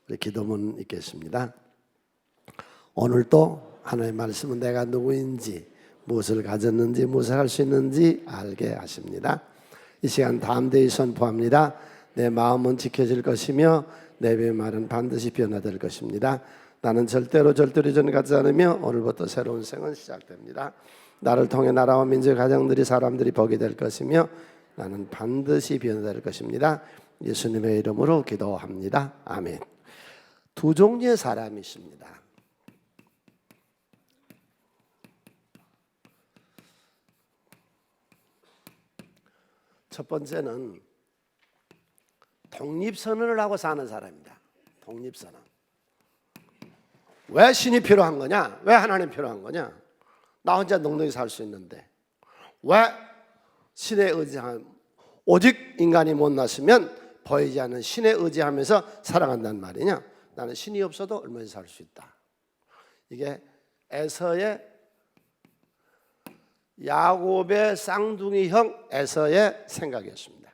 우리 기도문 있겠습니다. 오늘도 하나님의 말씀은 내가 누구인지, 무엇을 가졌는지, 무엇을 할 수 있는지 알게 하십니다. 이 시간 담대히 선포합니다. 내 마음은 지켜질 것이며 내 말은 반드시 변화될 것입니다. 나는 절대로 전가지 않으며 오늘부터 새로운 생은 시작됩니다. 나를 통해 나라와 민족, 가정들이, 사람들이 복이 될 것이며 나는 반드시 변화될 것입니다. 예수님의 이름으로 기도합니다. 아멘. 두 종류의 사람이 있습니다. 첫 번째는 독립선언을 하고 사는 사람입니다. 독립선언. 왜 신이 필요한 거냐? 왜 하나님 필요한 거냐? 나 혼자 넉넉히 살 수 있는데 왜 신에 의지한, 오직 인간이 못 났으면 보이지 않는 신에 의지하면서 살아간단 말이냐? 나는 신이 없어도 얼마든지 살 수 있다. 이게 에서의, 야곱의 쌍둥이 형 에서의 생각이었습니다.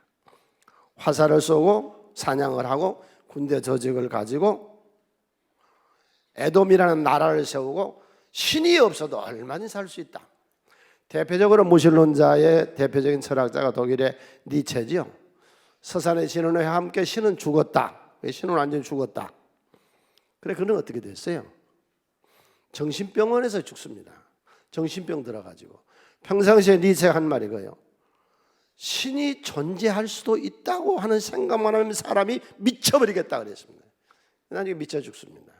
화살을 쏘고 사냥을 하고 군대 조직을 가지고 에돔이라는 나라를 세우고 신이 없어도 얼마든지 살 수 있다. 대표적으로 무신론자의 대표적인 철학자가 독일의 니체지요. 서산의 신은에 함께 신은 죽었다. 신은 완전히 죽었다. 그래, 그는 어떻게 됐어요? 정신병원에서 죽습니다. 정신병 들어가지고. 평상시에 니체가 한 말이 거예요. 신이 존재할 수도 있다고 하는 생각만 하면 사람이 미쳐버리겠다 그랬습니다. 나중에 미쳐 죽습니다.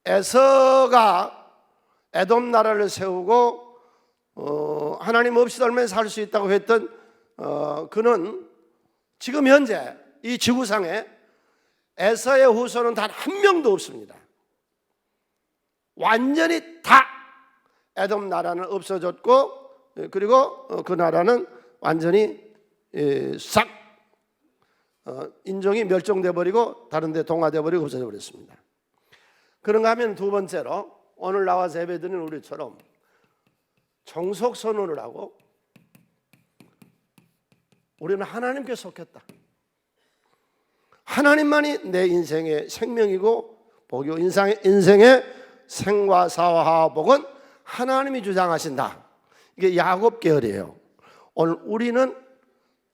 에서가 에돔 나라를 세우고 하나님 없이도 얼마나 살 수 있다고 했던 그는 지금 현재 이 지구상에 에서의 후손은 단 한 명도 없습니다. 완전히 다 에돔 나라는 없어졌고, 그리고 그 나라는 완전히 싹 인종이 멸종돼 버리고 다른 데 동화돼 버리고 없어져 버렸습니다. 그런가 하면 두 번째로 오늘 나와서 예배드리는 우리처럼 종속 선언을 하고 우리는 하나님께 속했다. 하나님만이 내 인생의 생명이고 복이고 인생의 생과 사와 복은 하나님이 주장하신다. 이게 야곱 계열이에요. 오늘 우리는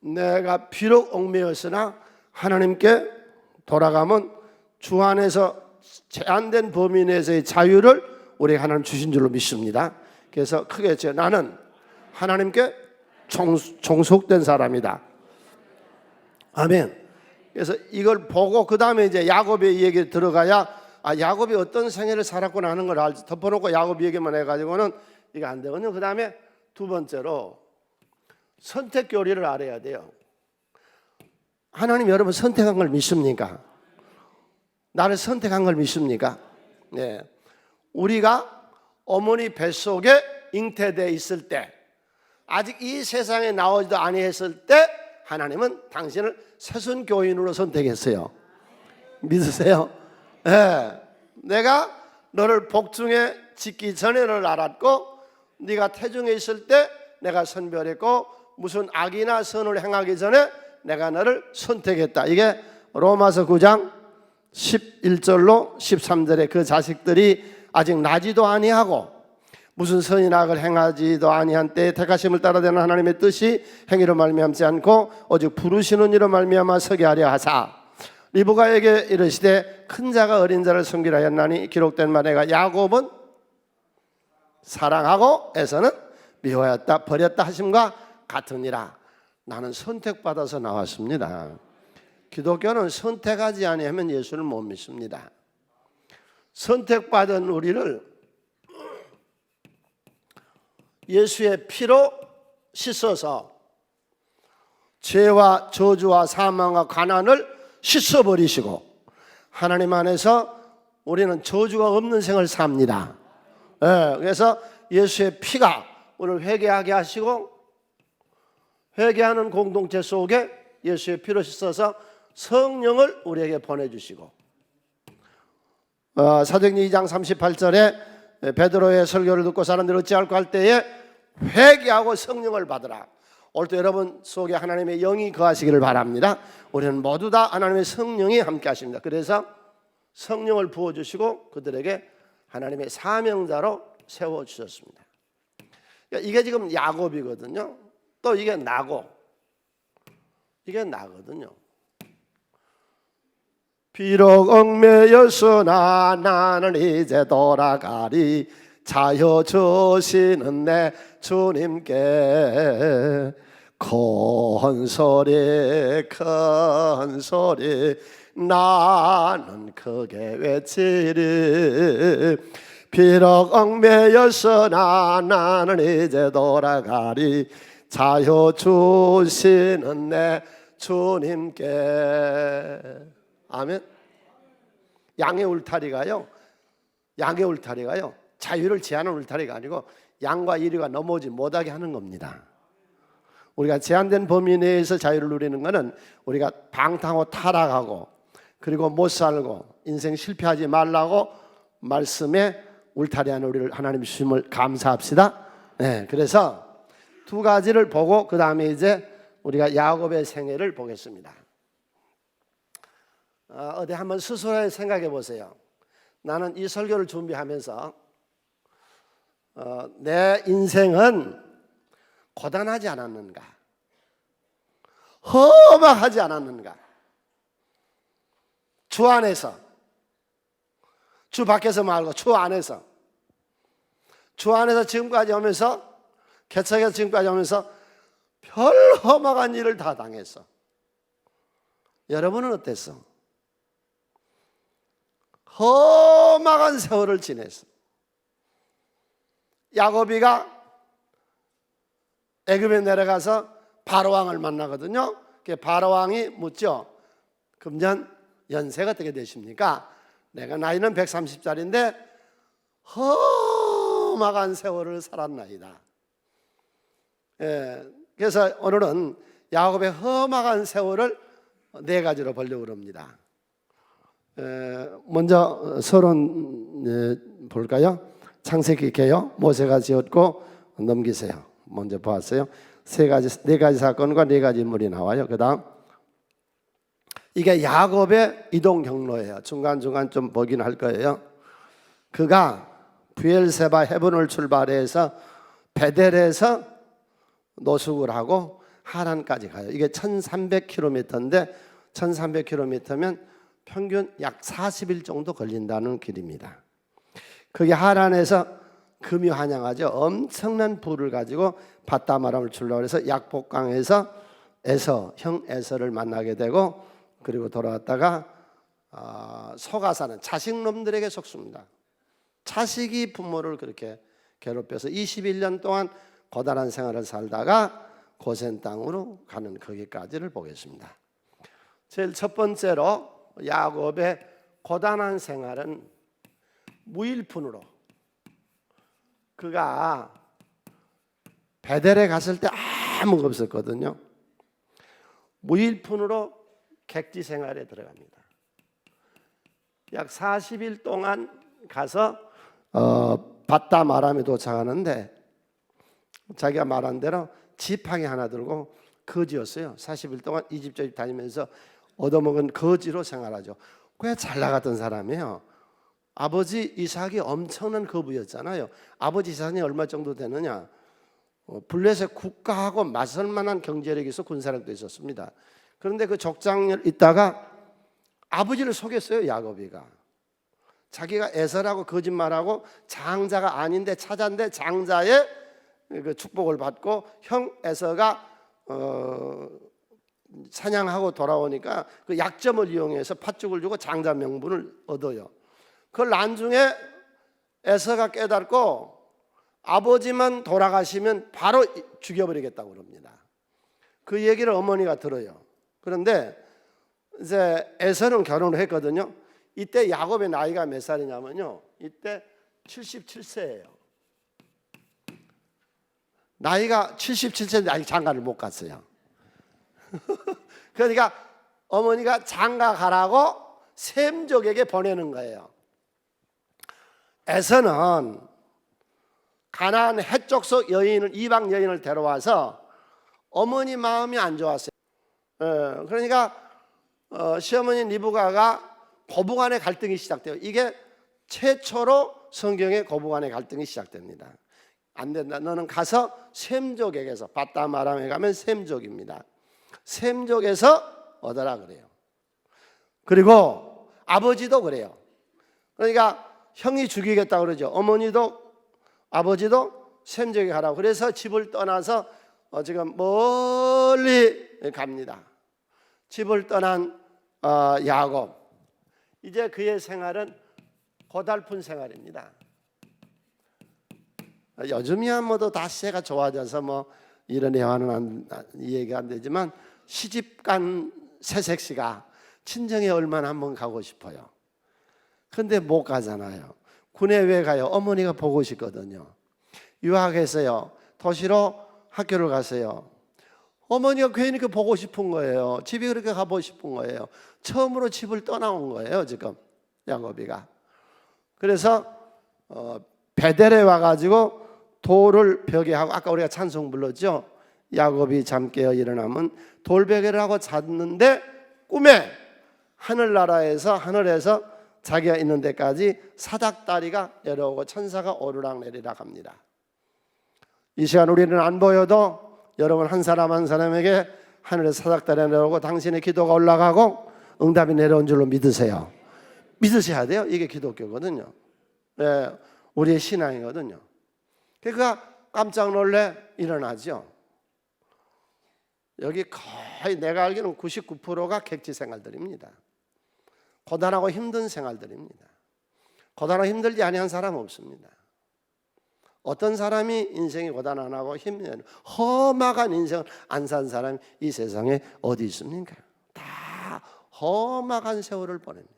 내가 비록 얽매였으나 하나님께 돌아가면 주 안에서 제한된 범위 내에서의 자유를 우리 하나님 주신 줄로 믿습니다. 그래서 크게 외쳐요. 나는 하나님께 종속된 사람이다. 아멘. 그래서 이걸 보고 그 다음에 이제 야곱의 얘기 들어가야 야곱이 어떤 생애를 살았구나 하는 걸 알지. 덮어놓고 야곱 얘기만 해가지고는 이게 안 되거든요. 그 다음에 두 번째로 선택 교리를 알아야 돼요. 하나님 여러분 선택한 걸 믿습니까? 나를 선택한 걸 믿습니까? 네. 우리가 어머니 뱃속에 잉태되어 있을 때, 아직 이 세상에 나오지도 아니했을 때 하나님은 당신을 새순 교인으로 선택했어요. 믿으세요? 네. 내가 너를 복중에 짓기 전에 너를 알았고, 네가 태중에 있을 때 내가 선별했고, 무슨 악이나 선을 행하기 전에 내가 너를 선택했다. 이게 로마서 9장 11절로 13절에 그 자식들이 아직 나지도 아니하고 무슨 선이나 악을 행하지도 아니한 때에 택하심을 따라되는 하나님의 뜻이 행위로 말미암지 않고 오직 부르시는 이로 말미암아 서게 하려 하사 리브가에게 이르시되 큰 자가 어린 자를 섬기라 하였나니 기록된 바 내가 야곱은 사랑하고 에서는 미워하였다 버렸다 하심과 같으니라. 나는 선택받아서 나왔습니다. 기독교는 선택하지 아니하면 예수를 못 믿습니다. 선택받은 우리를 예수의 피로 씻어서 죄와 저주와 사망과 가난을 씻어버리시고 하나님 안에서 우리는 저주가 없는 생을 삽니다. 네, 그래서 예수의 피가 우리를 회개하게 하시고 회개하는 공동체 속에 예수의 피로 씻어서 성령을 우리에게 보내주시고 사도행전 2장 38절에 베드로의 설교를 듣고 사람들이 어찌할까 할 때에 회개하고 성령을 받으라. 오늘도 여러분 속에 하나님의 영이 거하시기를 바랍니다. 우리는 모두 다 하나님의 성령이 함께 하십니다. 그래서 성령을 부어주시고 그들에게 하나님의 사명자로 세워주셨습니다. 이게 지금 야곱이거든요. 또 이게 나고, 이게 나거든요. 비록 얽매였으나 나는 이제 돌아가리. 자여 주시는 내 주님께 큰 소리 큰 소리 나는 크게 외치리. 비록 얽매였으나 나는 이제 돌아가리. 자여 주시는 내 주님께. 아멘. 양의 울타리가요, 양의 울타리가요 자유를 제한하는 울타리가 아니고 양과 이리가 넘어오지 못하게 하는 겁니다. 우리가 제한된 범위 내에서 자유를 누리는 것은 우리가 방탕하고 타락하고 그리고 못 살고 인생 실패하지 말라고 말씀에 울타리 안에 우리를 하나님 주심을 감사합시다. 네, 그래서 두 가지를 보고 그 다음에 이제 우리가 야곱의 생애를 보겠습니다. 어디 한번 스스로 생각해 보세요. 나는 이 설교를 준비하면서 내 인생은 고단하지 않았는가, 험하지 않았는가, 주 안에서, 주 밖에서 말고 주 안에서, 주 안에서 지금까지 오면서, 개척에서 지금까지 오면서 별 험악한 일을 다 당했어. 여러분은 어땠어? 험악한 세월을 지냈어. 야곱이가 애굽에 내려가서 바로왕을 만나거든요. 바로왕이 묻죠. 금년 연세가 어떻게 되십니까? 내가 나이는 130살인데 험악한 세월을 살았나이다. 그래서 오늘은 야곱의 험악한 세월을 네 가지로 보려고 합니다. 먼저 서론 볼까요? 창세기 개요. 모세가 지었고 넘기세요. 먼저 보았어요. 네 가지 사건과 네 가지 인물이 나와요. 그다음 이게 야곱의 이동 경로예요. 중간중간 좀 보긴 할 거예요. 그가 브엘세바 헤본을 출발해서 베델에서 노숙을 하고 하란까지 가요. 이게 1300km인데 1300km면 평균 약 40일 정도 걸린다는 길입니다. 그게 하란에서 금이 환영하죠. 엄청난 부를 가지고 밧다마람을 출라고 해서 약복강에서 형 에서를 만나게 되고 그리고 돌아왔다가 소가사는 자식놈들에게 속습니다. 자식이 부모를 그렇게 괴롭혀서 21년 동안 고단한 생활을 살다가 고센 땅으로 가는 거기까지를 보겠습니다. 제일 첫 번째로 야곱의 고단한 생활은 무일푼으로, 그가 베델에 갔을 때 아무것도 없었거든요. 무일푼으로 객지 생활에 들어갑니다. 약 40일 동안 가서 밧다마람에 도착하는데 자기가 말한 대로 지팡이 하나 들고 거지였어요. 40일 동안 이 집 저 집 다니면서 얻어먹은 거지로 생활하죠. 꽤 잘 나갔던 사람이에요. 아버지 이삭이 엄청난 거부였잖아요. 아버지 이삭이 얼마 정도 되느냐? 블레셋 국가하고 맞설 만한 경제력이 있어 군사력도 있었습니다. 그런데 그 족장을 있다가 아버지를 속였어요. 야곱이가. 자기가 에서라고 거짓말하고 장자가 아닌데 찾았는데 장자의 그 축복을 받고 형 에서가 사냥하고 돌아오니까 그 약점을 이용해서 팥죽을 주고 장자 명분을 얻어요. 그걸 나중에 에서가 깨닫고 아버지만 돌아가시면 바로 죽여버리겠다고 그럽니다. 그 얘기를 어머니가 들어요. 그런데 이제 에서는 결혼을 했거든요. 이때 야곱의 나이가 몇 살이냐면요, 이때 77세예요. 나이가 77세인데 아직 장가를 못 갔어요. 그러니까 어머니가 장가 가라고 셈족에게 보내는 거예요. 에서는 가나안 해쪽 속 여인을, 이방 여인을 데려와서 어머니 마음이 안 좋았어요. 그러니까 시어머니 리브가가 고부간의 갈등이 시작돼요. 이게 최초로 성경에 고부간의 갈등이 시작됩니다. 안 된다. 너는 가서 셈족에게서, 바담 아람에 가면 셈족입니다. 셈족에서 얻어라 그래요. 그리고 아버지도 그래요. 그러니까 형이 죽이겠다 그러죠. 어머니도 아버지도 셈족에 가라고. 그래서 집을 떠나서 지금 멀리 갑니다. 집을 떠난 야곱. 이제 그의 생활은 고달픈 생활입니다. 요즘이야 뭐도 다시가 좋아져서 뭐 이런 애와는 이해가 안 되지만 시집간 새색시가 친정에 얼마나 한번 가고 싶어요. 근데 못 가잖아요. 군에 왜 가요? 어머니가 보고 싶거든요. 유학했어요. 도시로 학교를 갔어요. 어머니가 괜히 그 보고 싶은 거예요. 집이 그렇게 가보고 싶은 거예요. 처음으로 집을 떠나온 거예요. 지금 야곱이가. 그래서 베델에 와가지고 돌을 벽에 하고, 아까 우리가 찬송 불렀죠. 야곱이 잠 깨어 일어나면 돌베개를 하고 잤는데 꿈에 하늘에서 자기가 있는 데까지 사닥다리가 내려오고 천사가 오르락내리락 합니다. 이 시간 우리는 안 보여도 여러분 한 사람 한 사람에게 하늘에서 사닥다리가 내려오고 당신의 기도가 올라가고 응답이 내려온 줄로 믿으세요. 믿으셔야 돼요. 이게 기독교거든요. 네, 우리의 신앙이거든요. 그러니까 깜짝 놀래 일어나죠. 여기 거의 내가 알기로는 99%가 객지 생활들입니다. 고단하고 힘든 생활들입니다. 고단하고 힘들지 아니한 사람 없습니다. 어떤 사람이 인생이 고단 안 하고 힘든 험악한 인생을 안 산 사람이 이 세상에 어디 있습니까? 다 험악한 세월을 보냅니다.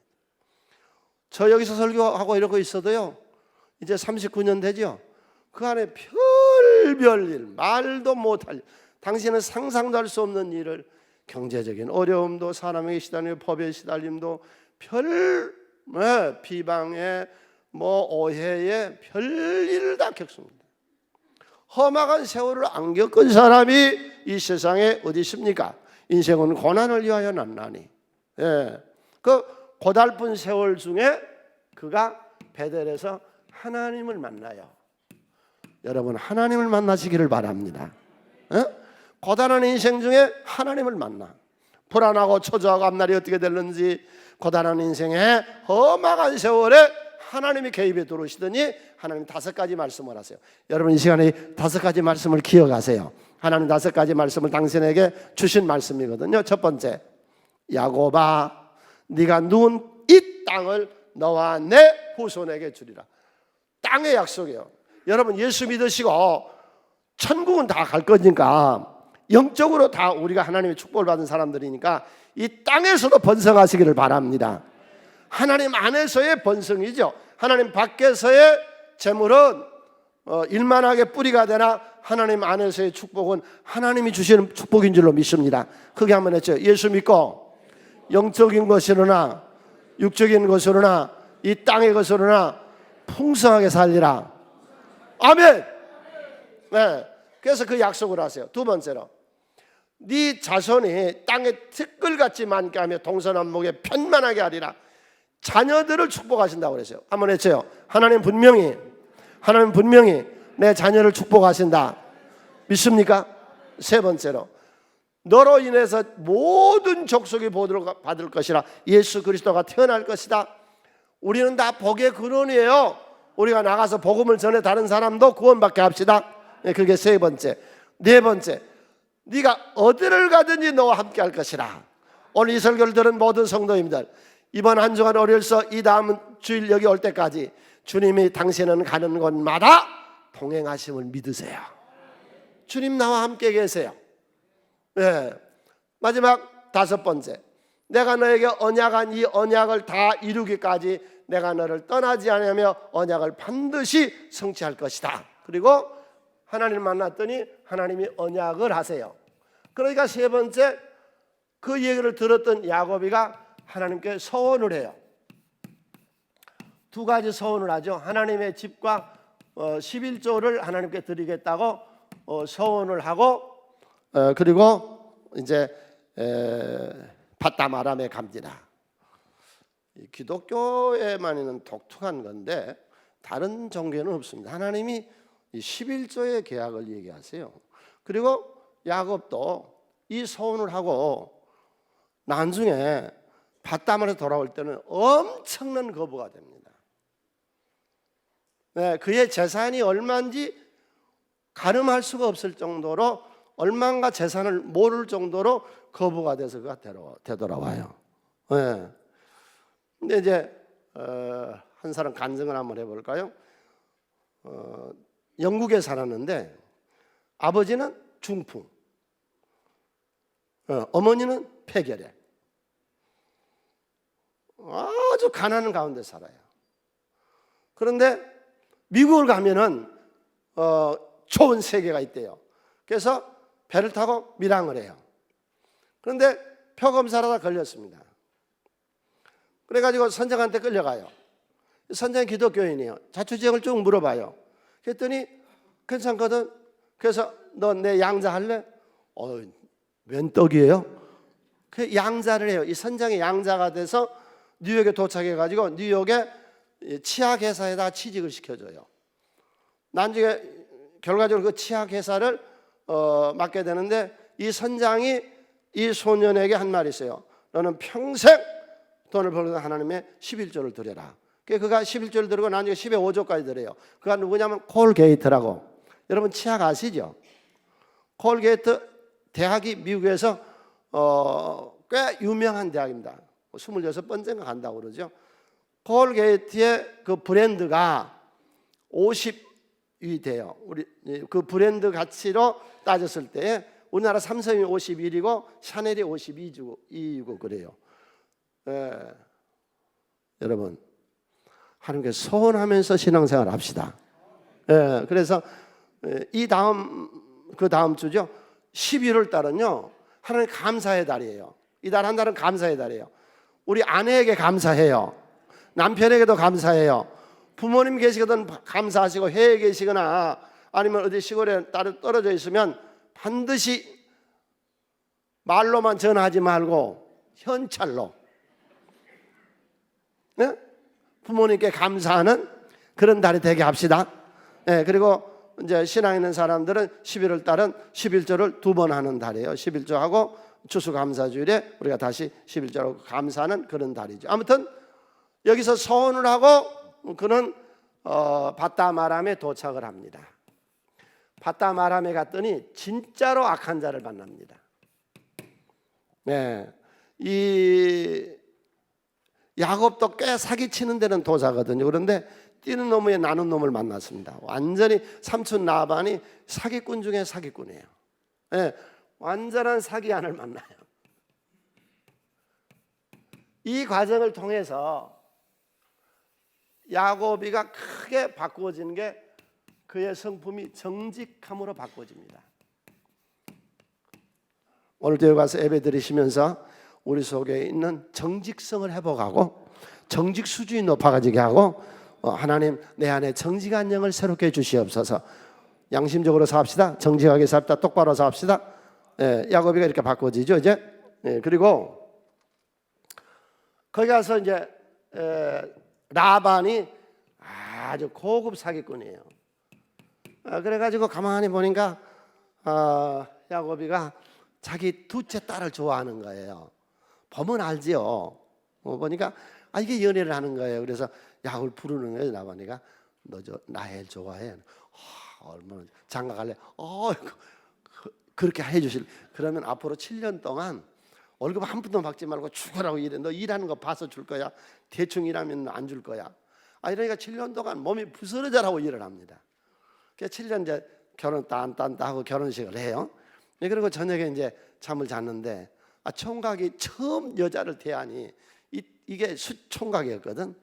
저 여기서 설교하고 이러고 있어도요, 이제 39년 되죠. 그 안에 별별 일, 말도 못할 일, 당신은 상상도 할 수 없는 일을, 경제적인 어려움도, 사람에게 시달리는 법에 시달림도, 별 비방에 오해에 별일을 다 겪습니다. 험악한 세월을 안 겪은 사람이 이 세상에 어디 있습니까? 인생은 고난을 위하여 났나니. 그 고달픈 세월 중에 그가 베델에서 하나님을 만나요. 여러분 하나님을 만나시기를 바랍니다. 고단한 인생 중에 하나님을 만나. 불안하고 초조하고 앞날이 어떻게 될는지 고단한 인생에 험악한 세월에 하나님이 개입에 들어오시더니 하나님 5가지 말씀을 하세요. 여러분 이 시간에 5가지 말씀을 기억하세요. 하나님 5가지 말씀을 당신에게 주신 말씀이거든요. 첫 번째, 야곱아 네가 누운 이 땅을 너와 내 후손에게 주리라. 땅의 약속이에요. 여러분 예수 믿으시고 천국은 다 갈 거니까, 영적으로 다 우리가 하나님의 축복을 받은 사람들이니까 이 땅에서도 번성하시기를 바랍니다. 하나님 안에서의 번성이죠. 하나님 밖에서의 재물은 일만하게 뿌리가 되나 하나님 안에서의 축복은 하나님이 주시는 축복인 줄로 믿습니다. 크게 한번 했죠. 예수 믿고 영적인 것으로나 육적인 것으로나 이 땅의 것으로나 풍성하게 살리라. 아멘. 네. 그래서 그 약속을 하세요. 두 번째로, 네 자손이 땅에 티끌같이 많게 하며 동서남북에 편만하게 하리라. 자녀들을 축복하신다고 그랬어요. 한번 했죠. 하나님 분명히 내 자녀를 축복하신다. 믿습니까? 세 번째로, 너로 인해서 모든 족속이 복을 받을 것이라. 예수 그리스도가 태어날 것이다. 우리는 다 복의 근원이에요. 우리가 나가서 복음을 전해 다른 사람도 구원받게 합시다. 그게 세 번째. 네 번째, 네가 어디를 가든지 너와 함께 할 것이라. 오늘 이 설교를 들은 모든 성도님들, 이번 한 주간 월요일서 이 다음 주일 여기 올 때까지 주님이 당신은 가는 곳마다 동행하심을 믿으세요. 주님 나와 함께 계세요. 마지막 5번째, 내가 너에게 언약한 이 언약을 다 이루기까지 내가 너를 떠나지 않으며 언약을 반드시 성취할 것이다. 그리고 하나님을 만났더니 하나님이 언약을 하세요. 그러니까 세 번째, 그 얘기를 들었던 야곱이가 하나님께 서원을 해요. 2가지 서원을 하죠. 하나님의 집과 11조를 하나님께 드리겠다고 서원을 하고, 그리고 이제 바담 아람에 갑니다. 기독교에만 있는 독특한 건데 다른 종교는 없습니다. 하나님이 11조의 계약을 얘기하세요. 그리고 야곱도 이 소원을 하고 나중에 바담으로 돌아올 때는 엄청난 거부가 됩니다. 네, 그의 재산이 얼마인지 가늠할 수가 없을 정도로 얼마인가 재산을 모를 정도로 거부가 돼서 그가 되돌아와요. 네. 근데 이제 한 사람 간증을 한번 해볼까요? 영국에 살았는데 아버지는 중풍, 어머니는 폐결핵, 아주 가난한 가운데 살아요. 그런데 미국을 가면은 좋은 세계가 있대요. 그래서 배를 타고 밀항을 해요. 그런데 표 검사를 하다 걸렸습니다. 그래가지고 선장한테 끌려가요. 선장이 기독교인이에요. 자초지종을 쭉 물어봐요. 그랬더니 괜찮거든. 그래서 너 내 양자 할래? 웬 떡이에요? 그 양자를 해요. 이 선장이 양자가 돼서 뉴욕에 도착해가지고 뉴욕에 치약회사에다 취직을 시켜줘요. 나중에 결과적으로 그 치약회사를 맡게 되는데 이 선장이 이 소년에게 한 말이 있어요. 너는 평생 돈을 벌어서 하나님의 11조를 드려라. 그가 11조를 드리고 나중에 10의 5조까지 드려요. 그가 누구냐면 콜게이트라고. 여러분 치약 아시죠? 콜게이트 대학이 미국에서 꽤 유명한 대학입니다. 26번째인가 간다고 그러죠. 콜게이트의 그 브랜드가 50이 돼요. 우리 그 브랜드 가치로 따졌을 때 우리나라 삼성이 51이고 샤넬이 52이고 그래요. 여러분 하나님께 소원하면서 신앙생활 합시다. 그래서 그 다음 주죠. 11월 달은요 하나님 감사의 달이에요. 이 달 한 달은 감사의 달이에요. 우리 아내에게 감사해요. 남편에게도 감사해요. 부모님 계시거든 감사하시고 해외에 계시거나 아니면 어디 시골에 따로 떨어져 있으면 반드시 말로만 전하지 말고 현찰로 부모님께 감사하는 그런 달이 되게 합시다. 그리고 이제 신앙 있는 사람들은 11월 달은 11조를 2번 하는 달이에요. 11조하고 추수감사주일에 우리가 다시 11조로 감사하는 그런 달이죠. 아무튼 여기서 소원을 하고 그는 바담 아람에 도착을 합니다. 바담 아람에 갔더니 진짜로 악한 자를 만납니다. 이 야곱도 꽤 사기치는 데는 도사거든요. 그런데 뛰는 놈에 나는 놈을 만났습니다. 완전히 삼촌 라반이 사기꾼 중에 사기꾼이에요. 완전한 사기안을 만나요. 이 과정을 통해서 야곱이가 크게 바꾸어지는 게 그의 성품이 정직함으로 바꾸어집니다. 오늘 교회 가서 예배 드리시면서 우리 속에 있는 정직성을 회복하고 정직 수준이 높아가지게 하고 하나님 내 안에 정직한 영을 새롭게 주시옵소서. 양심적으로 삽시다. 정직하게 삽시다. 똑바로 삽시다. 야곱이가 이렇게 바꿔지죠 이제. 그리고 거기 가서 이제 라반이 아주 고급 사기꾼이에요. 그래가지고 가만히 보니까 야곱이가 자기 둘째 딸을 좋아하는 거예요. 보면 알지요. 보니까 이게 연애를 하는 거예요. 그래서 야곱을 부르는 거예요. 라반이가 너 저 라헬 좋아해? 얼마나 장가 갈래? 그렇게 해주실. 그러면 앞으로 7년 동안 월급 한 푼도 받지 말고 죽으라고 일해. 너 일하는 거 봐서 줄 거야. 대충 일하면 안 줄 거야. 이러니까 7년 동안 몸이 부스러져라고 일을 합니다. 그래서 7년 이제 결혼 딴딴따 하고 결혼식을 해요. 그리고 저녁에 이제 잠을 잤는데 총각이 처음 여자를 대하니 이게 총각이었거든.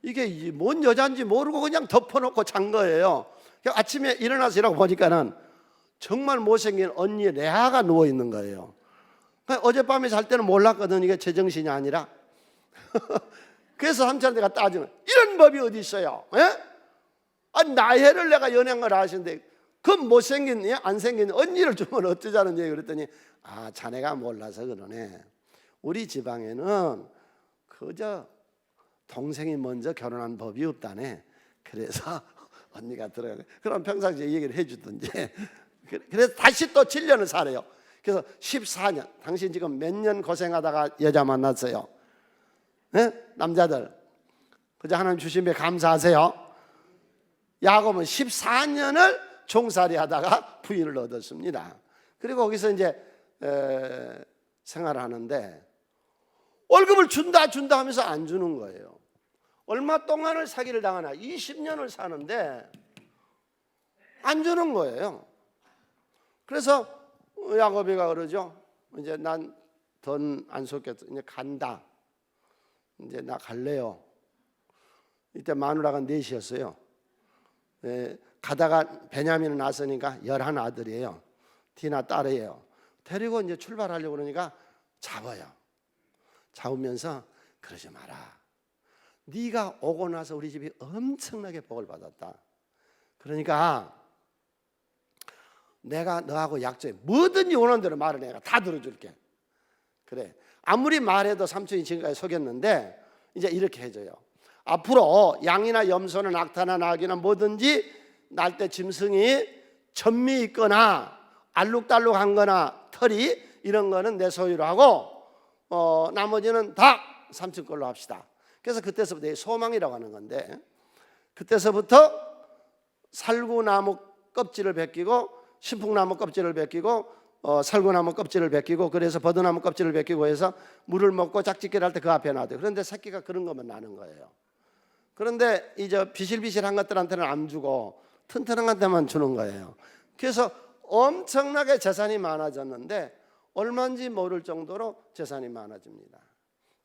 이게 뭔 여자인지 모르고 그냥 덮어놓고 잔 거예요. 아침에 일어나서 이라고 보니까는 정말 못생긴 언니 레아가 누워 있는 거예요. 어젯밤에 잘 때는 몰랐거든. 이게 제정신이 아니라. 그래서 삼촌한테 따지면 이런 법이 어디 있어요? 나혜를 내가 연애한 걸 아시는데 그 못생긴 안 생긴 언니를 주면 어쩌자는 얘기 그랬더니 자네가 몰라서 그러네. 우리 지방에는 그저 동생이 먼저 결혼한 법이 없다네. 그래서 언니가 들어가요. 그럼 평상시에 얘기를 해주든지. 그래서 다시 또 7년을 살아요. 그래서 14년. 당신 지금 몇 년 고생하다가 여자 만났어요? 네? 남자들 그저 하나님 주신 게 감사하세요. 야곱은 14년을 종살이 하다가 부인을 얻었습니다. 그리고 거기서 이제 생활을 하는데 월급을 준다 하면서 안 주는 거예요. 얼마 동안을 사기를 당하나? 20년을 사는데 안 주는 거예요. 그래서 야곱이가 그러죠. 이제 난 돈 안 쏟겠어. 이제 간다. 이제 나 갈래요. 이때 마누라가 넷이었어요. 가다가 베냐민을 낳았으니까 11 아들이에요. 디나 딸이에요. 데리고 이제 출발하려고 그러니까 잡아요. 잡으면서 그러지 마라. 네가 오고 나서 우리 집이 엄청나게 복을 받았다. 그러니까 내가 너하고 약속해. 뭐든지 원하는 대로 말을 내가 다 들어줄게. 그래. 아무리 말해도 삼촌이 지금까지 속였는데 이제 이렇게 해줘요. 앞으로 양이나 염소나 낙타나 나귀나 뭐든지 날 때 짐승이 전미 있거나 알록달록한 거나 털이 이런 거는 내 소유로 하고 나머지는 다 삼촌 걸로 합시다. 그래서 그때서부터 소망이라고 하는 건데 그때서부터 살구나무 껍질을 벗기고 신풍나무 껍질을 벗기고 살구나무 껍질을 벗기고 그래서 버드나무 껍질을 벗기고 해서 물을 먹고 짝짓기를 할 때 그 앞에 놔둬요. 그런데 새끼가 그런 것만 나는 거예요. 그런데 이제 비실비실한 것들한테는 안 주고 튼튼한 것한테만 주는 거예요. 그래서 엄청나게 재산이 많아졌는데 얼마인지 모를 정도로 재산이 많아집니다.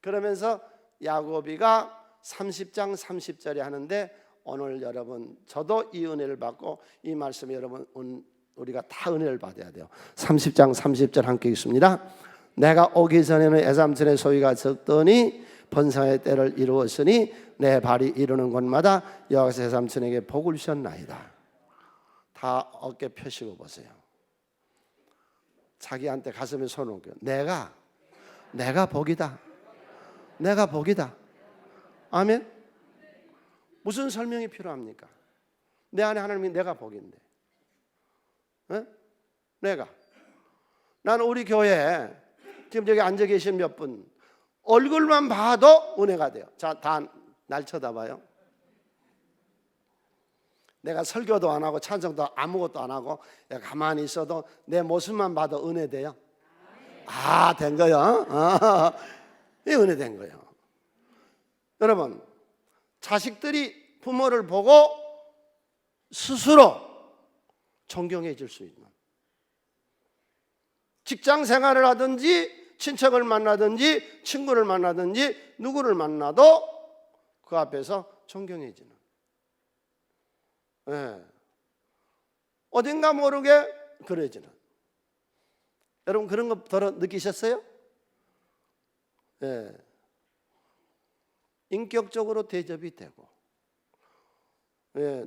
그러면서 야곱이가 30장 30절에 하는데 오늘 여러분 저도 이 은혜를 받고 이 말씀 여러분 우리가 다 은혜를 받아야 돼요. 30장 30절 함께 읽습니다. 내가 오기 전에는 애삼촌의 소유가 적더니 번성의 때를 이루었으니 내 발이 이르는 곳마다 여호와께서 애삼촌에게 복을 주셨나이다. 다 어깨 펴시고 보세요. 자기한테 가슴에 손을 얹고 내가 복이다. 내가 복이다. 아멘. 무슨 설명이 필요합니까? 내 안에 하나님이 내가 복인데. 네? 나는 우리 교회에 지금 여기 앉아 계신 몇 분 얼굴만 봐도 은혜가 돼요. 자, 다 날 쳐다봐요. 내가 설교도 안 하고 찬송도 아무것도 안 하고 가만히 있어도 내 모습만 봐도 은혜 돼요. 된 거요. 이 은혜 된 거예요. 여러분, 자식들이 부모를 보고 스스로 존경해질 수 있는, 직장 생활을 하든지 친척을 만나든지 친구를 만나든지 누구를 만나도 그 앞에서 존경해지는, 어딘가 모르게 그려지는. 여러분 그런 거 덜어 느끼셨어요? 인격적으로 대접이 되고,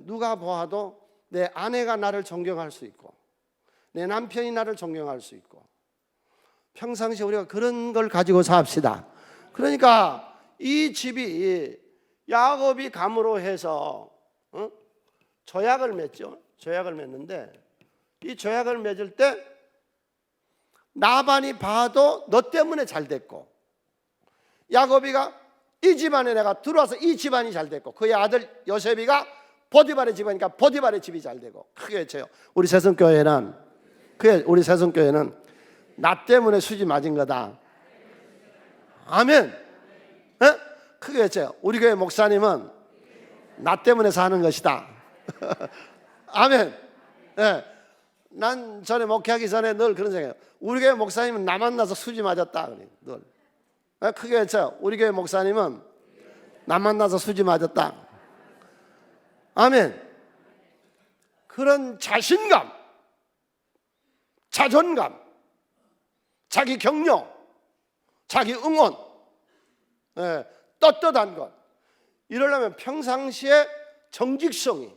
누가 보아도 내 아내가 나를 존경할 수 있고 내 남편이 나를 존경할 수 있고, 평상시에 우리가 그런 걸 가지고 삽시다. 그러니까 이 집이 야곱이 감으로 해서 조약을 맺죠. 조약을 맺는데 이 조약을 맺을 때 라반이 봐도 너 때문에 잘 됐고, 야곱이가 이 집안에 내가 들어와서 이 집안이 잘 됐고, 그의 아들 요셉이가 보디발의 집안이니까 보디발의 집이 잘 되고. 크게 외쳐요. 우리 새성교회는 나 때문에 수지 맞은 거다. 아멘. 크게 외쳐요. 우리 교회 목사님은 나 때문에 사는 것이다. 아멘. 난 전에 목회하기 전에 늘 그런 생각해요. 우리 교회 목사님은 나 만나서 수지 맞았다. 늘. 크게 외쳐요. 우리 교회 목사님은 나 만나서 수지 맞았다. 아멘. 그런 자신감, 자존감, 자기 격려, 자기 응원, 떳떳한 것, 이러려면 평상시에 정직성이,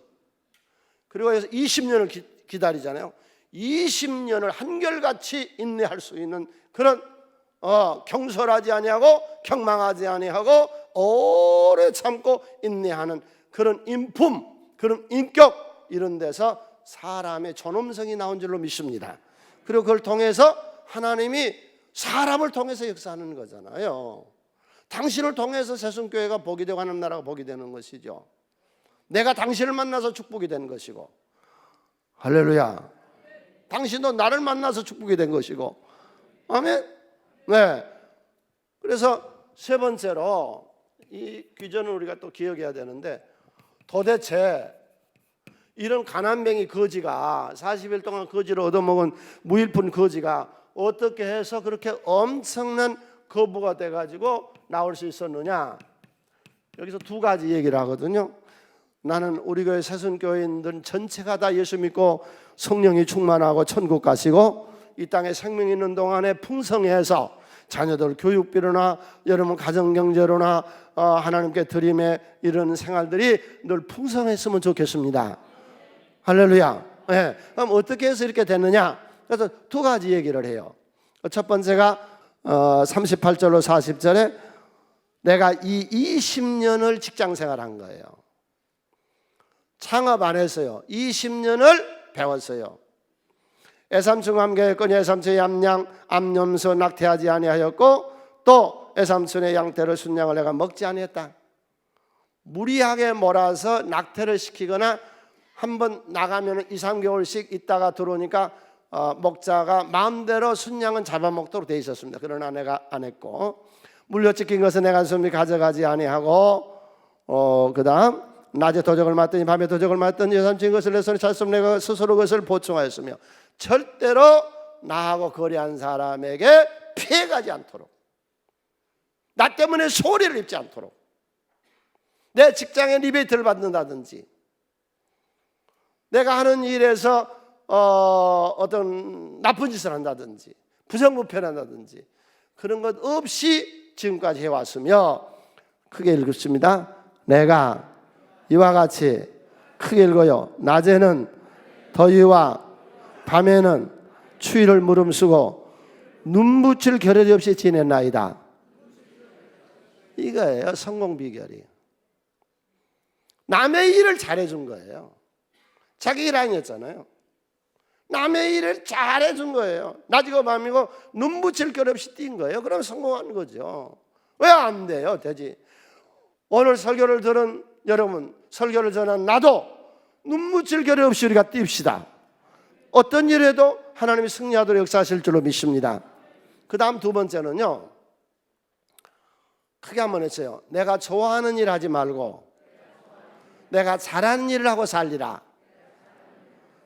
그리고 해서 20년을 기다리잖아요. 20년을 한결같이 인내할 수 있는 그런 경솔하지 아니하고 경망하지 아니하고 오래 참고 인내하는 그런 인품, 그런 인격, 이런 데서 사람의 존엄성이 나온 줄로 믿습니다. 그리고 그걸 통해서 하나님이 사람을 통해서 역사하는 거잖아요. 당신을 통해서 새순교회가 복이 되고 하나님 나라가 복이 되는 것이죠. 내가 당신을 만나서 축복이 된 것이고, 할렐루야. 당신도 나를 만나서 축복이 된 것이고, 아멘. 네. 그래서 세 번째로 이 귀전을 우리가 또 기억해야 되는데, 도대체 이런 가난뱅이 거지가 40일 동안 거지를 얻어먹은 무일푼 거지가 어떻게 해서 그렇게 엄청난 거부가 돼가지고 나올 수 있었느냐? 여기서 두 가지 얘기를 하거든요. 나는 우리 교회 새순교회인들 전체가 다 예수 믿고 성령이 충만하고 천국 가시고 이 땅에 생명 있는 동안에 풍성해서 자녀들 교육비로나 여러분 가정경제로나 하나님께 드림의 이런 생활들이 늘 풍성했으면 좋겠습니다. 할렐루야. 네. 그럼 어떻게 해서 이렇게 됐느냐? 그래서 두 가지 얘기를 해요. 첫 번째가 38절로 40절에 내가 이 20년을 직장생활한 거예요. 창업 안 했어요. 20년을 배웠어요. 애삼촌 함께했거니 애삼촌의 얌양 암염소 낙태하지 아니하였고 또 애삼촌의 양떼를 순양을 내가 먹지 아니했다. 무리하게 몰아서 낙태를 시키거나 한번 나가면 2, 3개월씩 있다가 들어오니까 목자가 마음대로 순양은 잡아먹도록 돼 있었습니다. 그러나 내가 안 했고, 물려찍힌 것은 내가 손이 가져가지 아니하고 그 다음 낮에 도적을 맞더니 밤에 도적을 맞더니 여삼친 것을 내 손에 찼으면 내가 스스로 그것을 보충하였으며 절대로 나하고 거래한 사람에게 피해가지 않도록, 나 때문에 소리를 입지 않도록, 내 직장에 리베이트를 받는다든지, 내가 하는 일에서 어떤 나쁜 짓을 한다든지 부정부패한다든지 그런 것 없이 지금까지 해왔으며, 크게 읽습니다. 내가 이와 같이 크게 읽어요. 낮에는 더위와 밤에는 추위를 무름쓰고 눈붙일 겨를이 없이 지냈나이다. 이거예요, 성공 비결이. 남의 일을 잘해준 거예요. 자기 일 아니었잖아요. 남의 일을 잘해준 거예요. 낮이고 밤이고 눈붙일 겨를 없이 뛴 거예요. 그럼 성공한 거죠. 왜 안 돼요? 되지. 오늘 설교를 들은 여러분, 설교를 전한 나도 눈붙일 겨를 없이 우리가 뜁시다. 어떤 일에도 하나님이 승리하도록 역사하실 줄로 믿습니다. 그 다음 두 번째는요, 크게 한번 했어요. 내가 좋아하는 일 하지 말고 내가 잘하는 일을 하고 살리라.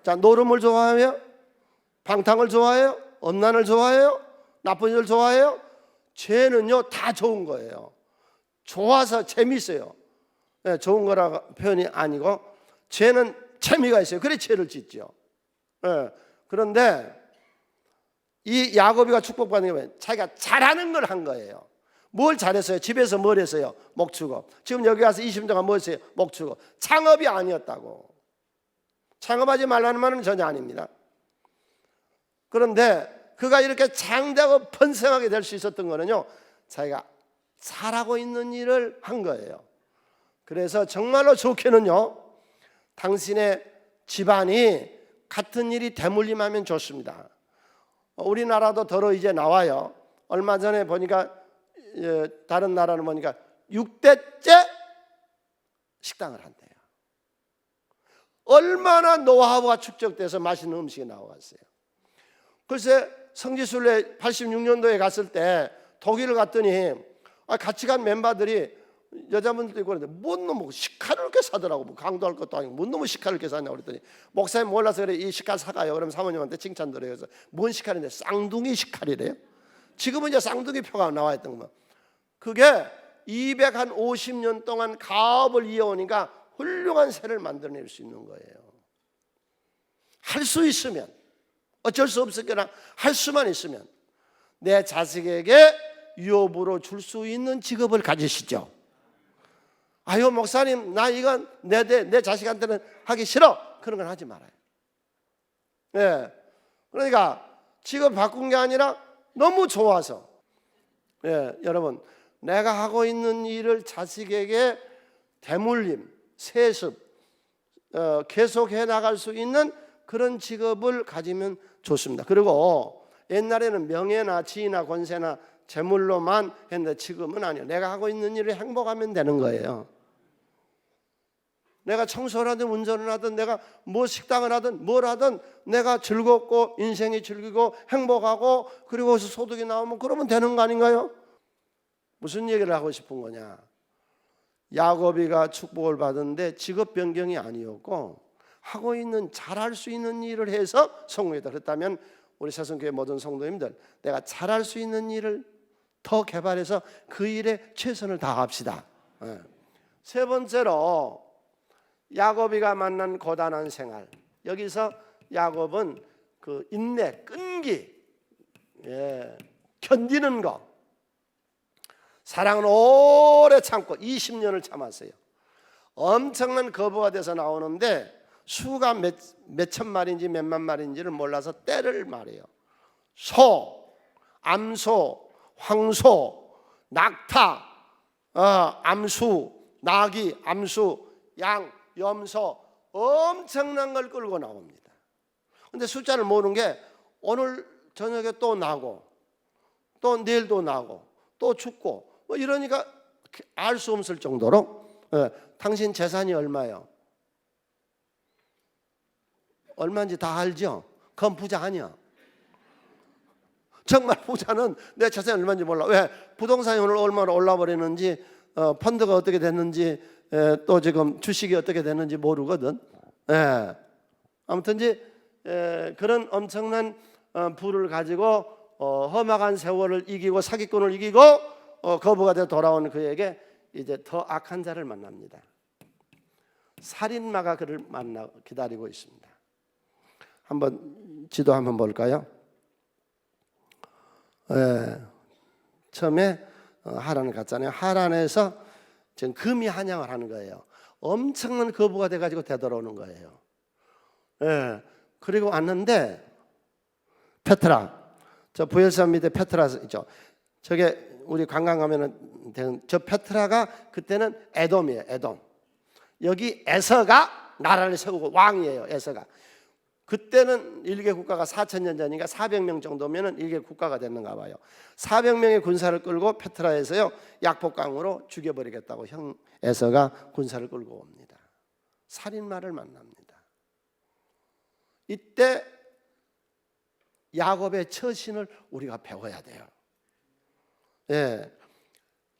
자, 노름을 좋아해요? 방탕을 좋아해요? 엄난을 좋아해요? 나쁜 일을 좋아해요? 죄는요 다 좋은 거예요. 좋아서 재미있어요. 네, 좋은 거라 표현이 아니고 죄는 재미가 있어요. 그래 죄를 짓죠. 네, 그런데 이 야곱이가 축복받는 게 뭐예요? 자기가 잘하는 걸 한 거예요. 뭘 잘했어요? 집에서 뭘 했어요? 목축업. 지금 여기 와서 20년 동안 뭐 했어요? 목축업. 창업이 아니었다고. 창업하지 말라는 말은 전혀 아닙니다. 그런데 그가 이렇게 장대하고 번성하게 될 수 있었던 거는요, 자기가 잘하고 있는 일을 한 거예요. 그래서 정말로 좋게는요, 당신의 집안이 같은 일이 대물림하면 좋습니다. 우리나라도 더러 이제 나와요. 얼마 전에 보니까 다른 나라는 보니까 6대째 식당을 한대요. 얼마나 노하우가 축적돼서 맛있는 음식이 나와갔어요. 글쎄 성지순례 86년도에 갔을 때 독일을 갔더니 같이 간 멤버들이 여자분들도 있고 그러는데 뭔 놈의 식칼을 이렇게 사더라고. 뭐 강도할 것도 아니고 뭔 놈의 식칼을 이렇게 사냐고 그랬더니 목사님 몰라서 그래, 이 식칼 사가요. 그러면 사모님한테 칭찬 드려요. 그래서 뭔 식칼인데 쌍둥이 식칼이래요. 지금은 이제 쌍둥이 표가 나와 있던 거. 그게 250년 동안 가업을 이어오니까 훌륭한 새를 만들어낼 수 있는 거예요. 할 수 있으면, 어쩔 수 없었거나 할 수만 있으면 내 자식에게 유업으로 줄 수 있는 직업을 가지시죠. 아유 목사님, 나 이건 내 자식한테는 하기 싫어. 그런 건 하지 말아요. 예. 그러니까 직업 바꾼 게 아니라 너무 좋아서. 예, 여러분, 내가 하고 있는 일을 자식에게 대물림, 세습, 계속해 나갈 수 있는 그런 직업을 가지면 좋습니다. 그리고 옛날에는 명예나 지위나 권세나 재물로만 했는데 지금은 아니에요. 내가 하고 있는 일을 행복하면 되는 거예요. 내가 청소를 하든 운전을 하든 내가 뭐 식당을 하든 뭘 하든 내가 즐겁고 인생이 즐기고 행복하고 그리고 거기서 소득이 나오면 그러면 되는 거 아닌가요? 무슨 얘기를 하고 싶은 거냐? 야곱이가 축복을 받은데 직업 변경이 아니었고 하고 있는 잘할 수 있는 일을 해서 성공이다. 그렇다면 우리 새성교회 모든 성도님들, 내가 잘할 수 있는 일을 더 개발해서 그 일에 최선을 다합시다. 세 번째로 야곱이가 만난 고단한 생활. 여기서 야곱은 그 인내, 끈기, 견디는 거. 사랑은 오래 참고 20년을 참았어요. 엄청난 거부가 돼서 나오는데 수가 몇천 마리인지 몇만 마리인지를 몰라서 때를 말해요. 소, 암소, 황소, 낙타, 암수, 나귀, 암수, 양, 염소 엄청난 걸 끌고 나옵니다. 근데 숫자를 모르는 게 오늘 저녁에 또 나고 또 내일도 나고 또 죽고 뭐 이러니까 알 수 없을 정도로. 당신 재산이 얼마요? 얼마인지 다 알죠? 그건 부자 아니야. 정말 부자는 내 재산이 얼마인지 몰라. 왜? 부동산이 오늘 얼마나 올라버리는지, 펀드가 어떻게 됐는지, 또 지금 주식이 어떻게 됐는지 모르거든. 아무튼 그런 엄청난 부를 가지고 험악한 세월을 이기고 사기꾼을 이기고 거부가 되어 돌아오는 그에게 이제 더 악한 자를 만납니다. 살인마가 그를 만나 기다리고 있습니다. 한번 지도 한번 볼까요? 처음에 하란을 갔잖아요. 하란에서 지금 금이 한양을 하는 거예요. 엄청난 거부가 돼가지고 되돌아오는 거예요. 그리고 왔는데 페트라, 저 부엘산 밑에 페트라 있죠. 저게 우리 관광 가면은 저 페트라가 그때는 에돔이에요. 에돔. 여기 에서가 나라를 세우고 왕이에요. 에서가. 그때는 일개 국가가 4,000년 전이니까 400명 정도면은 일개 국가가 됐는가 봐요. 400명의 군사를 끌고 페트라에서요 약복강으로 죽여버리겠다고 형 에서가 군사를 끌고 옵니다. 살인마를 만납니다. 이때 야곱의 처신을 우리가 배워야 돼요.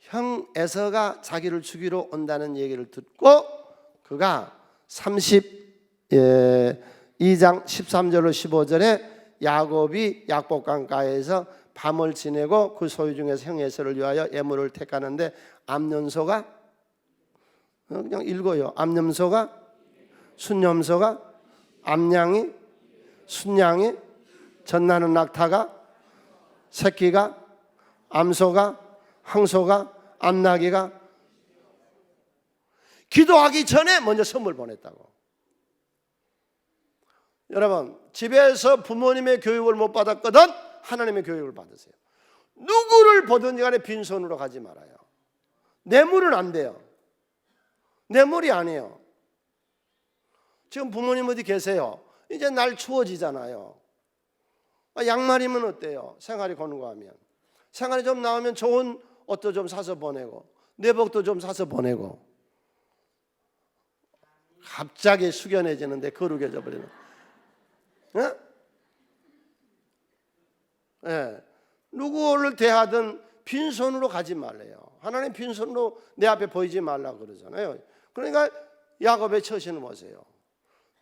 형 에서가 자기를 죽이러 온다는 얘기를 듣고 그가 32장 13절로 15절에 야곱이 약복강가에서 밤을 지내고 그 소유 중에서 형 에서를 위하여 예물을 택하는데 암염소가 그냥 읽어요. 암염소가 순염소가 암양이 순양이 젖나는 낙타가 새끼가 암소가 항소가 암나귀가 기도하기 전에 먼저 선물 보냈다고. 여러분 집에서 부모님의 교육을 못 받았거든 하나님의 교육을 받으세요. 누구를 보든지 간에 빈손으로 가지 말아요. 뇌물은 안 돼요. 뇌물이 아니에요. 지금 부모님 어디 계세요? 이제 날 추워지잖아요. 양말이면 어때요? 생활이 고는거하면 생활이 좀 나오면 좋은 옷도 좀 사서 보내고 내복도 좀 사서 보내고 갑자기 숙연해지는데 거룩해져 버리는. 누구를 대하든 빈손으로 가지 말래요. 하나님 빈손으로 내 앞에 보이지 말라고 그러잖아요. 그러니까 야곱의 처신을 보세요.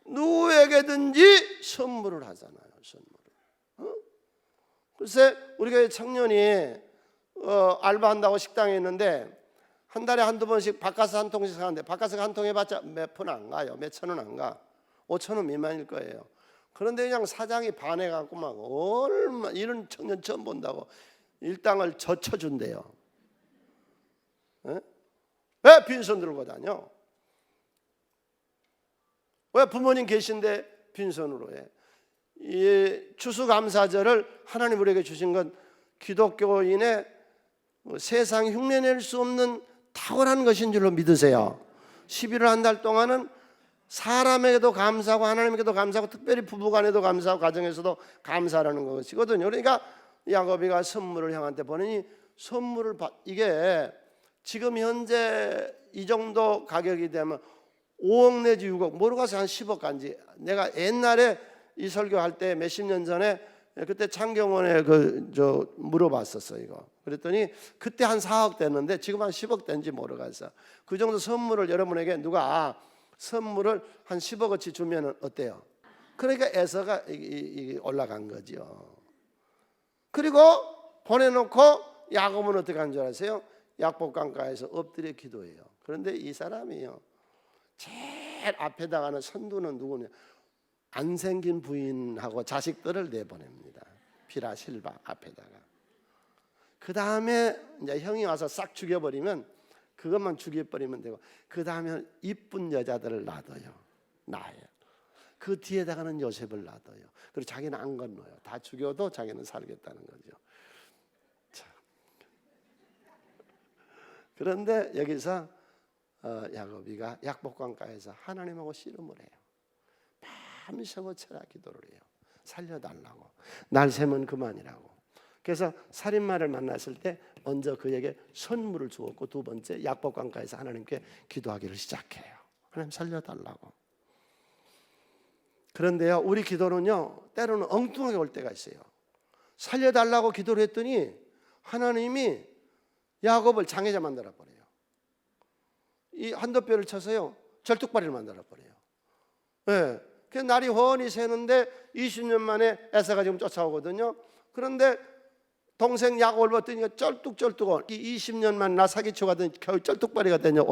누구에게든지 선물을 하잖아요. 선물을. 글쎄 우리 교회 청년이 알바한다고 식당에 있는데 한 달에 한두 번씩 바카스 한 통씩 사는데 바카스 한 통 해봤자 몇 푼 안 가요. 몇 천 원 안 가. 5천 원 미만일 거예요. 그런데 그냥 사장이 반해갖고 막 얼마 이런 청년 처음 본다고 일당을 젖혀준대요. 왜 빈손 들고 다녀? 왜 부모님 계신데 빈손으로 해? 이 추수감사절을 하나님 우리에게 주신 건 기독교인의 세상 흉내낼 수 없는 탁월한 것인 줄로 믿으세요. 11월 한 달 동안은 사람에게도 감사하고 하나님께도 감사하고 특별히 부부간에도 감사하고 가정에서도 감사하라는 것이거든요. 그러니까 야곱이가 선물을 형한테 보내니 선물을 이게 지금 현재 이 정도 가격이 되면 5억 내지 6억 모르고 가서 한 10억 간지. 내가 옛날에 이 설교할 때 몇십 년 전에 그때 창경원에 물어봤었어 이거. 그랬더니 그때 한 4억 됐는데 지금 한 10억 된지 모르겠어. 그 정도 선물을 여러분에게 누가 선물을 한 10억어치 주면 어때요? 그러니까 에서가 올라간 거죠. 그리고 보내놓고 야곱은 어떻게 한 줄 아세요? 약복강가에서 엎드려 기도해요. 그런데 이 사람이요 제일 앞에다가는 선두는 누구냐? 안 생긴 부인하고 자식들을 내보냅니다. 비라 실바 앞에다가. 그 다음에 이제 형이 와서 싹 죽여버리면 그것만 죽여버리면 되고 그 다음에 이쁜 여자들을 놔둬요. 낳아요. 그 뒤에다가는 요셉을 놔둬요. 그리고 자기는 안 건너요. 다 죽여도 자기는 살겠다는 거죠. 자. 그런데 여기서 야곱이가 약복강가에서 하나님하고 씨름을 해요. 밤새워 철야 기도를 해요. 살려달라고. 날 세면 그만이라고. 그래서 살인마를 만났을 때 먼저 그에게 선물을 주었고 두 번째 약복강가에서 하나님께 기도하기를 시작해요. 하나님 살려달라고. 그런데요 우리 기도는요 때로는 엉뚱하게 올 때가 있어요. 살려달라고 기도를 했더니 하나님이 야곱을 장애자 만들어버려요. 이 한도뼈를 쳐서요 절뚝발이를 만들어버려요. 네. 그 날이 훤히 새는데 20년 만에 에사가 지금 쫓아오거든요. 그런데 동생 야곱을 봤더니 쩔뚝쩔뚝 이 20년만 나 사기쳐 가더니 겨우 쩔뚝발이가 되냐.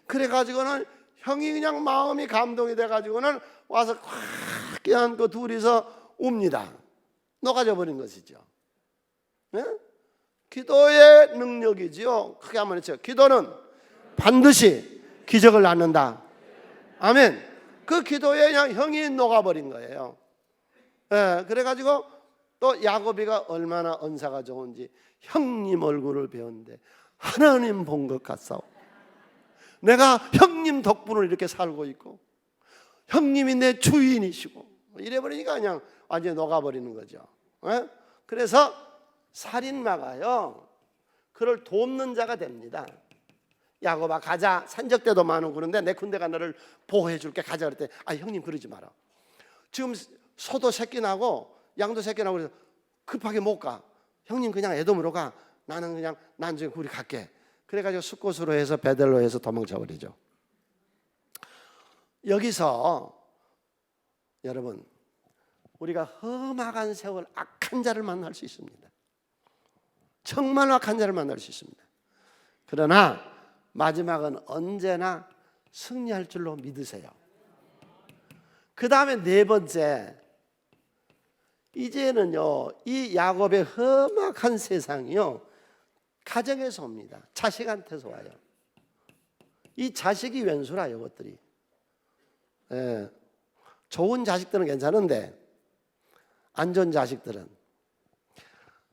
그래가지고는 형이 그냥 마음이 감동이 돼가지고는 와서 꽉 껴안고 둘이서 웁니다. 녹아져 버린 것이죠. 네? 기도의 능력이지요. 크게 한번 해주세요. 기도는 반드시 기적을 낳는다. 아멘. 그 기도에 그냥 형이 녹아버린 거예요. 네, 그래가지고 또 야곱이가 얼마나 언사가 좋은지 형님 얼굴을 배웠는데 하나님 본 것 같사오. 내가 형님 덕분을 이렇게 살고 있고 형님이 내 주인이시고 이래버리니까 그냥 완전히 녹아버리는 거죠. 네? 그래서 살인마가요 그를 돕는 자가 됩니다. 야곱아 가자. 산적대도 많고 그런데 내 군대가 너를 보호해 줄게. 가자 그랬더니 형님 그러지 마라. 지금 소도 새끼 나고 양도 새끼 나고 그래서 급하게 못 가. 형님 그냥 에돔으로 가. 나는 그냥 나중에 우리 갈게. 그래가지고 숫곳으로 해서 베델로 해서 도망쳐 버리죠. 여기서 여러분 우리가 험악한 세월 악한 자를 만날 수 있습니다. 정말 악한 자를 만날 수 있습니다. 그러나 마지막은 언제나 승리할 줄로 믿으세요. 그 다음에 네 번째, 이제는요 이 야곱의 험악한 세상이요 가정에서 옵니다. 자식한테서 와요. 이 자식이 왼수라 이것들이. 예, 좋은 자식들은 괜찮은데 안 좋은 자식들은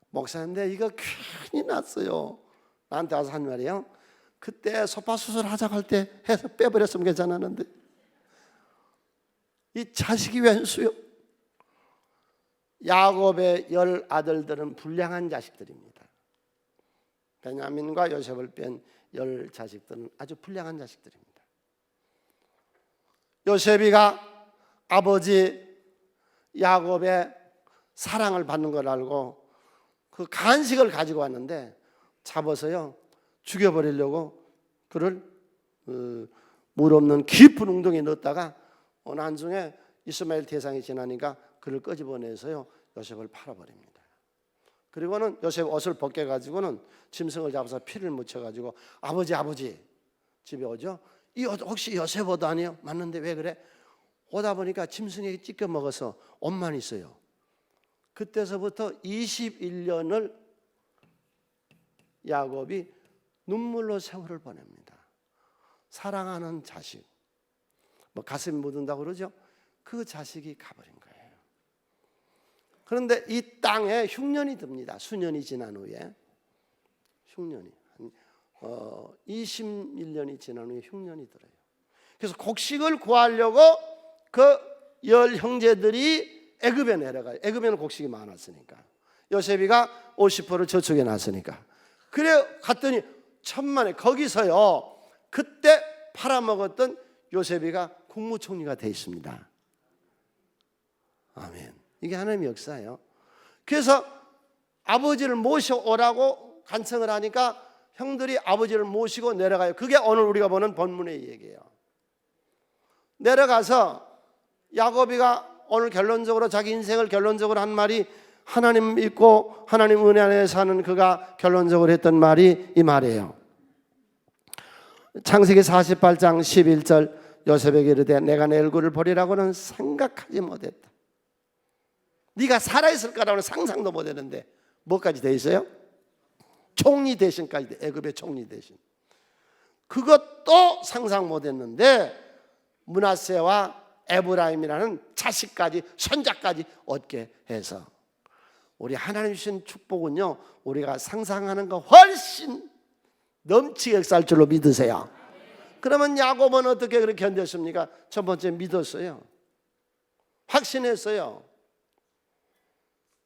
목사님들 이거 괜히 났어요. 나한테 와서 한 말이에요. 그때 소파 수술하자고 할 때 해서 빼버렸으면 괜찮았는데 이 자식이 왼수요. 야곱의 10 아들들은 불량한 자식들입니다. 베냐민과 요셉을 뺀 10 자식들은 아주 불량한 자식들입니다. 요셉이가 아버지 야곱의 사랑을 받는 걸 알고 그 간식을 가지고 왔는데 잡아서요 죽여버리려고 그를 물 없는 깊은 웅덩이에 넣었다가 어느 한중에 이스마엘 대상이 지나니까 그를 끄집어내서요 요셉을 팔아버립니다. 그리고는 요셉 옷을 벗겨가지고는 짐승을 잡아서 피를 묻혀가지고 아버지 집에 오죠. 이 옷 혹시 요셉 옷 아니에요? 맞는데 왜 그래? 오다 보니까 짐승에게 찢겨 먹어서 옷만 있어요. 그때서부터 21년을 야곱이 눈물로 세월을 보냅니다. 사랑하는 자식, 가슴이 묻은다고 그러죠. 그 자식이 가버린 거예요. 그런데 이 땅에 흉년이 듭니다. 수년이 지난 후에 흉년이 21년이 지난 후에 흉년이 들어요. 그래서 곡식을 구하려고 그 10 형제들이 애굽에 내려가요. 애굽에는 곡식이 많았으니까. 요셉이가 50%를 저축해 놨으니까. 그래 갔더니 천만에 거기서요, 그때 팔아먹었던 요셉이가 국무총리가 돼 있습니다. 아멘. 이게 하나님의 역사예요. 그래서 아버지를 모셔오라고 간청을 하니까 형들이 아버지를 모시고 내려가요. 그게 오늘 우리가 보는 본문의 얘기예요. 내려가서 야곱이가 오늘 결론적으로 자기 인생을 결론적으로 한 말이, 하나님 믿고 하나님 은혜 안에 사는 그가 결론적으로 했던 말이 이 말이에요. 창세기 48장 11절, 요셉에게 이르되 내가 내 얼굴을 보리라고는 생각하지 못했다. 네가 살아있을 거라고는 상상도 못했는데 뭐까지 돼 있어요? 총리 대신까지 돼. 애굽의 총리 대신. 그것도 상상 못했는데 므낫세와 에브라임이라는 자식까지 손자까지 얻게 해서, 우리 하나님 주신 축복은요, 우리가 상상하는 거 훨씬 넘치게 살 줄로 믿으세요. 그러면 야곱은 어떻게 그렇게 견뎠습니까? 첫 번째 믿었어요. 확신했어요.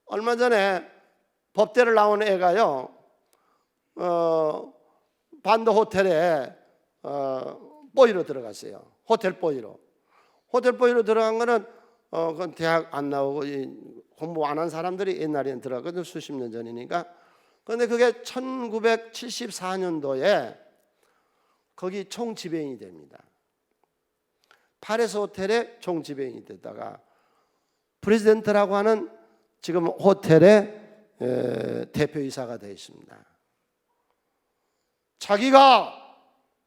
얼마 전에 법대를 나온 애가요, 반도 호텔에 뽀이로 들어갔어요. 호텔 뽀이로 들어간 거는 그건 대학 안 나오고 공부 안 한 사람들이 옛날에는 들어갔거든요. 수십 년 전이니까. 그런데 그게 1974년도에 거기 총지배인이 됩니다. 파레스 호텔에 총지배인이 됐다가 프레지던트라고 하는 지금 호텔의 대표이사가 되어 있습니다. 자기가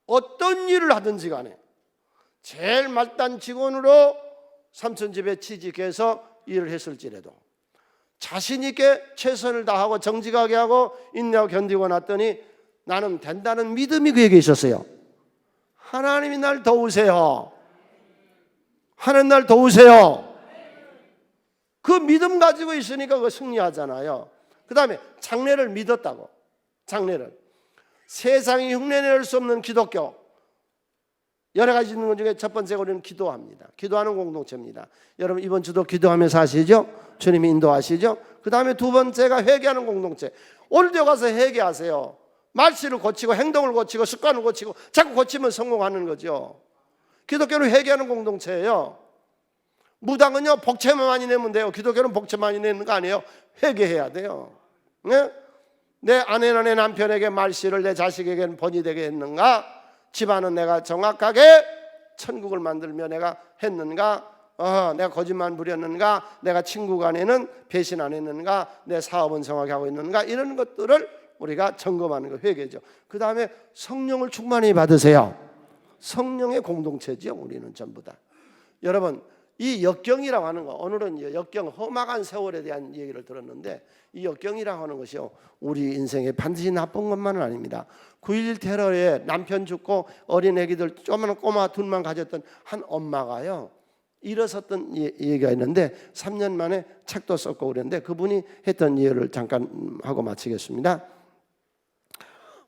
어떤 일을 하든지 간에 제일 말단 직원으로 삼촌 집에 취직해서 일을 했을지라도 자신 있게 최선을 다하고 정직하게 하고 인내하고 견디고 났더니 나는 된다는 믿음이 그에게 있었어요. 하나님이 날 도우세요. 하나님 날 도우세요. 그 믿음 가지고 있으니까 그 승리하잖아요. 그 다음에 장래를 믿었다고. 장래를. 세상이 흉내낼 수 없는 기독교, 여러 가지 있는 것 중에 첫 번째가 우리는 기도합니다. 기도하는 공동체입니다. 여러분 이번 주도 기도하면서 하시죠? 주님이 인도하시죠? 그 다음에 두 번째가 회개하는 공동체. 오늘도 가서 회개하세요. 말씨를 고치고 행동을 고치고 습관을 고치고 자꾸 고치면 성공하는 거죠. 기독교는 회개하는 공동체예요. 무당은요 복채만 많이 내면 돼요. 기독교는 복채 많이 내는 거 아니에요. 회개해야 돼요. 네? 내 아내나 내 남편에게 말씨를 내 자식에게는 본이 되게 했는가? 집안은 내가 정확하게 천국을 만들며 내가 했는가? 내가 거짓말 부렸는가? 내가 친구 간에는 배신 안 했는가? 내 사업은 정확히 하고 있는가? 이런 것들을 우리가 점검하는 거 회개죠. 그 다음에 성령을 충만히 받으세요. 성령의 공동체죠. 우리는 전부 다. 여러분 이 역경이라고 하는 거, 오늘은 역경, 험악한 세월에 대한 얘기를 들었는데 이 역경이라고 하는 것이요 우리 인생에 반드시 나쁜 것만은 아닙니다. 9.11 테러에 남편 죽고 어린 애기들 조그마한 꼬마 둘만 가졌던 한 엄마가요 일어섰던 얘기가 있는데 3년 만에 책도 썼고 그랬는데 그분이 했던 예를 잠깐 하고 마치겠습니다.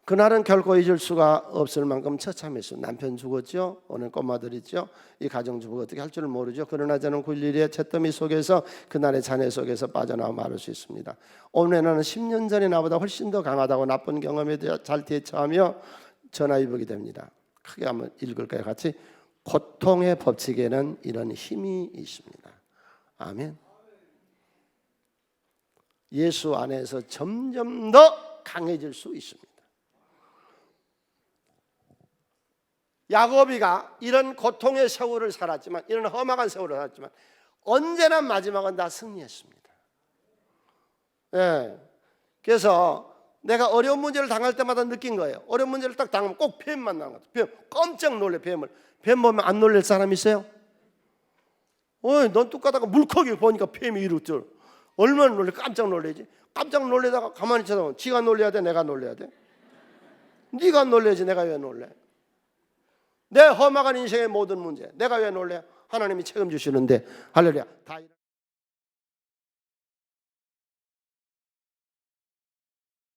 그날은 결코 잊을 수가 없을 만큼 처참했어요. 남편 죽었죠. 오늘 꼬마들 있죠. 이 가정주부가 어떻게 할 줄을 모르죠. 그러나 저는 9.11의 잿더미 속에서 그날의 잔해 속에서 빠져나와 말할 수 있습니다. 오늘 나는 10년 전에 나보다 훨씬 더 강하다고 나쁜 경험에 잘 대처하며 전화위복이 됩니다. 크게 한번 읽을까요? 같이. 고통의 법칙에는 이런 힘이 있습니다. 아멘. 예수 안에서 점점 더 강해질 수 있습니다. 야곱이가 이런 고통의 세월을 살았지만, 이런 험악한 세월을 살았지만 언제나 마지막은 다 승리했습니다. 예. 그래서 내가 어려운 문제를 당할 때마다 느낀 거예요. 어려운 문제를 딱 당하면 꼭 뱀만 나는 것 같아요. 뱀, 깜짝 놀래. 뱀 보면 안 놀랄 사람 있어요? 넌 뚝 가다가 물고기 보니까 뱀이 이렇죠. 얼마나 놀래? 깜짝 놀래지. 깜짝 놀래다가 가만히 쳐다보면 지가 놀래야 돼? 내가 놀래야 돼? 네가 놀래지 내가 왜 놀래? 내 험악한 인생의 모든 문제 내가 왜 놀래? 하나님이 책임지시는데 할렐루야. 다